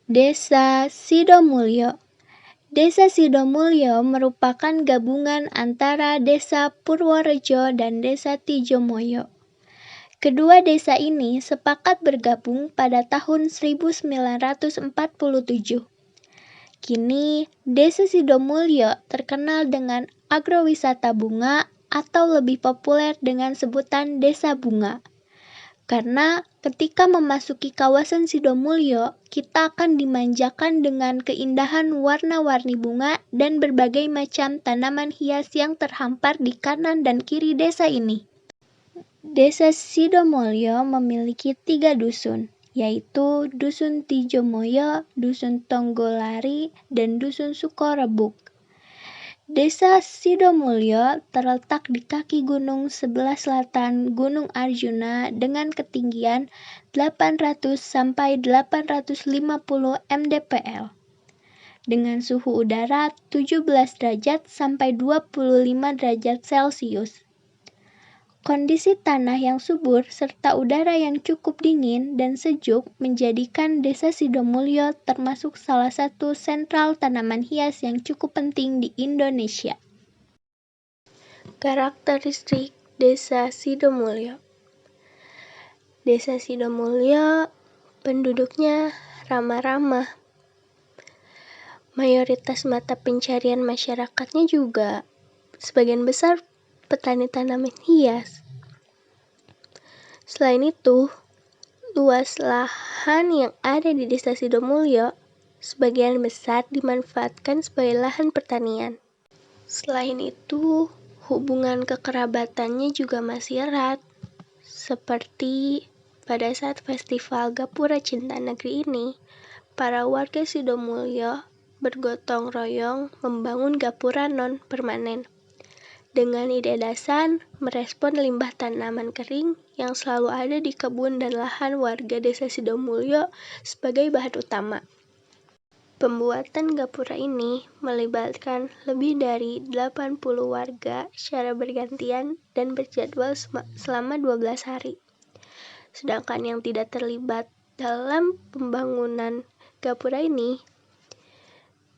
Desa Sidomulyo. Desa Sidomulyo merupakan gabungan antara Desa Purworejo dan Desa Tijomoyo. Kedua desa ini sepakat bergabung pada tahun 1947. Kini, Desa Sidomulyo terkenal dengan agrowisata bunga atau lebih populer dengan sebutan Desa Bunga. Karena ketika memasuki kawasan Sidomulyo, kita akan dimanjakan dengan keindahan warna-warni bunga dan berbagai macam tanaman hias yang terhampar di kanan dan kiri desa ini. Desa Sidomulyo memiliki 3 dusun, yaitu Dusun Tijomoyo, Dusun Tonggolari, dan Dusun Sukorebuk. Desa Sidomulyo terletak di kaki gunung sebelah selatan Gunung Arjuna dengan ketinggian 800 sampai 850 mdpl. Dengan suhu udara 17 derajat sampai 25 derajat Celcius. Kondisi tanah yang subur serta udara yang cukup dingin dan sejuk menjadikan Desa Sidomulyo termasuk salah satu sentral tanaman hias yang cukup penting di Indonesia. Karakteristik Desa Sidomulyo. Desa Sidomulyo penduduknya ramah-ramah. Mayoritas mata pencarian masyarakatnya juga sebagian besar petani tanaman hias. Selain itu, luas lahan yang ada di Desa Sidomulyo sebagian besar dimanfaatkan sebagai lahan pertanian. Selain itu, hubungan kekerabatannya juga masih erat. Seperti pada saat festival Gapura Cinta Negeri ini, para warga Sidomulyo bergotong royong membangun gapura non-permanen. Dengan ide dasar merespon limbah tanaman kering yang selalu ada di kebun dan lahan warga Desa Sidomulyo sebagai bahan utama. Pembuatan gapura ini melibatkan lebih dari 80 warga secara bergantian dan berjadwal selama 12 hari. Sedangkan yang tidak terlibat dalam pembangunan gapura ini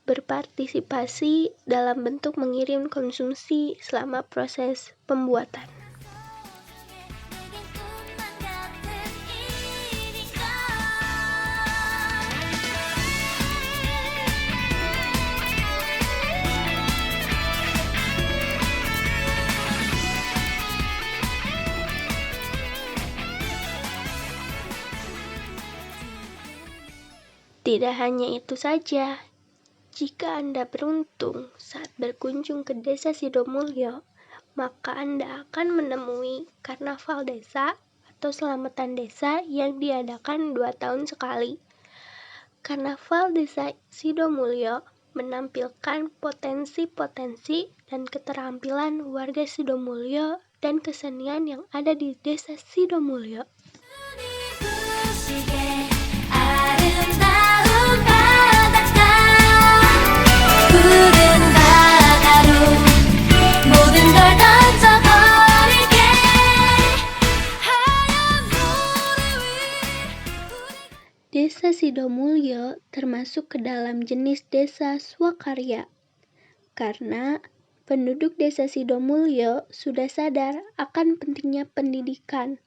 berpartisipasi dalam bentuk mengirim konsumsi selama proses pembuatan. Tidak hanya itu saja. Jika Anda beruntung saat berkunjung ke Desa Sidomulyo, maka Anda akan menemui karnaval desa atau selamatan desa yang diadakan 2 tahun sekali. Karnaval Desa Sidomulyo menampilkan potensi-potensi dan keterampilan warga Sidomulyo dan kesenian yang ada di Desa Sidomulyo. Desa Sidomulyo termasuk ke dalam jenis desa swakarya, karena penduduk Desa Sidomulyo sudah sadar akan pentingnya pendidikan.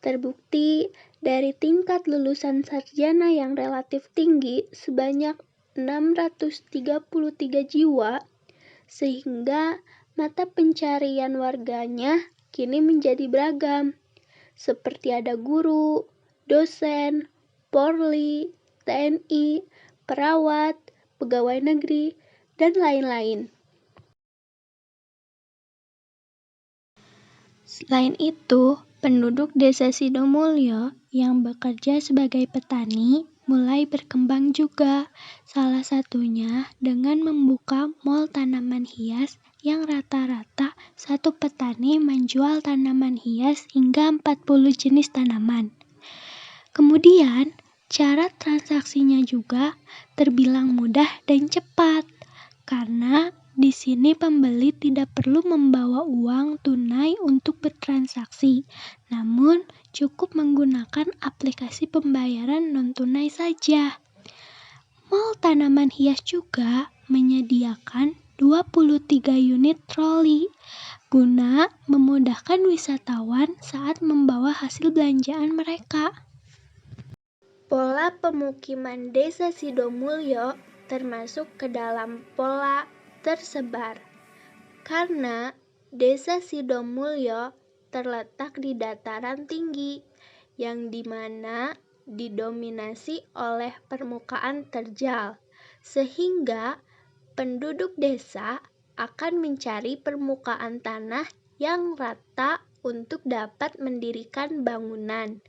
Terbukti dari tingkat lulusan sarjana yang relatif tinggi sebanyak 633 jiwa, sehingga mata pencarian warganya kini menjadi beragam, seperti ada guru, dosen, Polri, TNI, perawat, pegawai negeri, dan lain-lain. Selain itu, penduduk Desa Sidomulyo yang bekerja sebagai petani mulai berkembang juga, salah satunya dengan membuka mall tanaman hias yang rata-rata satu petani menjual tanaman hias hingga 40 jenis tanaman. Kemudian, cara transaksinya juga terbilang mudah dan cepat, karena di sini pembeli tidak perlu membawa uang tunai untuk bertransaksi, namun cukup menggunakan aplikasi pembayaran non-tunai saja. Mall Tanaman Hias juga menyediakan 23 unit troli guna memudahkan wisatawan saat membawa hasil belanjaan mereka. Pola pemukiman Desa Sidomulyo termasuk ke dalam pola tersebar, karena Desa Sidomulyo terletak di dataran tinggi, yang dimana didominasi oleh permukaan terjal, sehingga penduduk desa akan mencari permukaan tanah yang rata untuk dapat mendirikan bangunan.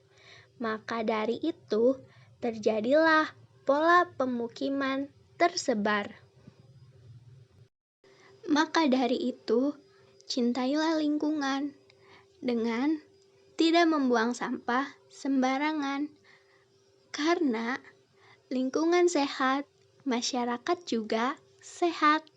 Maka dari itu, terjadilah pola pemukiman tersebar. Maka dari itu, cintailah lingkungan dengan tidak membuang sampah sembarangan. Karena lingkungan sehat, masyarakat juga sehat.